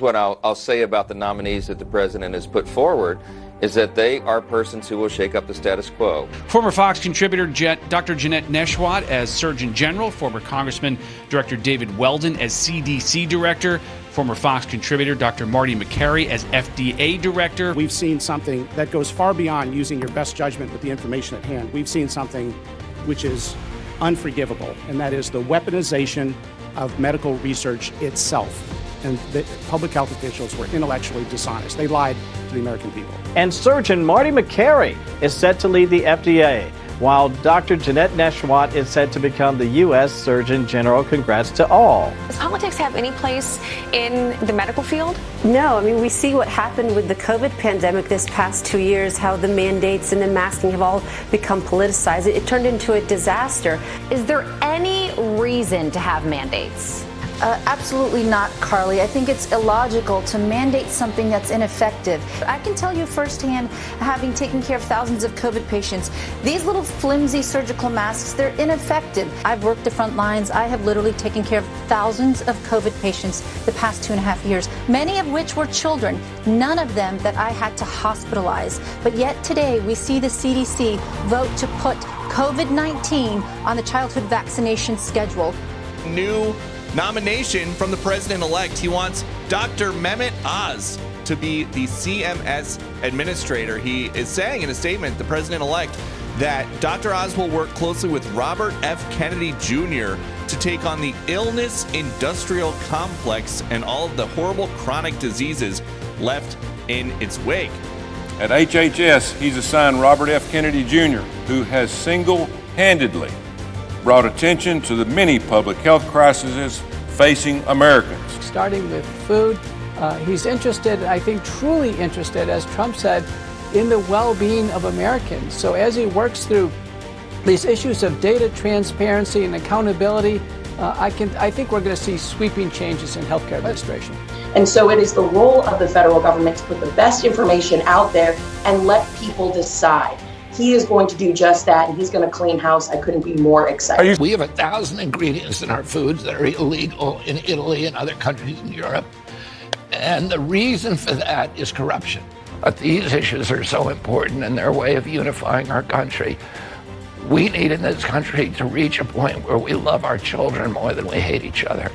What I'll say about the nominees that the president has put forward is that they are persons who will shake up the status quo. Former Fox contributor Dr. Jeanette Nesheiwat as Surgeon General, former Congressman Director David Weldon as CDC Director, former Fox contributor Dr. Marty Makary as FDA Director. We've seen something that goes far beyond using your best judgment with the information at hand. We've seen something which is unforgivable, and that is the weaponization of medical research itself. And the public health officials were intellectually dishonest. They lied to the American people. And Surgeon Marty Makary is set to lead the FDA, while Dr. Jeanette Nesheiwat is set to become the U.S. Surgeon General. Congrats to all. Does politics have any place in the medical field? No. I mean, we see what happened with the COVID pandemic this past 2 years, how the mandates and the masking have all become politicized. It turned into a disaster. Is there any reason to have mandates? Absolutely not, Carly. I think it's illogical to mandate something that's ineffective. I can tell you firsthand, having taken care of thousands of COVID patients, these little flimsy surgical masks, they're ineffective. I've worked the front lines. I have literally taken care of thousands of COVID patients the past 2.5 years, many of which were children, none of them that I had to hospitalize. But yet today we see the CDC vote to put COVID-19 on the childhood vaccination schedule. New nomination from the president-elect. He wants Dr. Mehmet Oz to be the CMS administrator. He is saying in a statement, the president-elect, that Dr. Oz will work closely with Robert F. Kennedy Jr. to take on the illness industrial complex and all of the horrible chronic diseases left in its wake. At HHS, he's assigned Robert F. Kennedy Jr., who has single-handedly brought attention to the many public health crises facing Americans. Starting with food, he's interested, I think truly interested, as Trump said, in the well-being of Americans. So as he works through these issues of data transparency and accountability, I think we're going to see sweeping changes in healthcare administration. And so it is the role of the federal government to put the best information out there and let people decide. He is going to do just that, and he's going to clean house. I couldn't be more excited. We have 1,000 ingredients in our foods that are illegal in Italy and other countries in Europe. And the reason for that is corruption. But these issues are so important in their way of unifying our country. We need in this country to reach a point where we love our children more than we hate each other.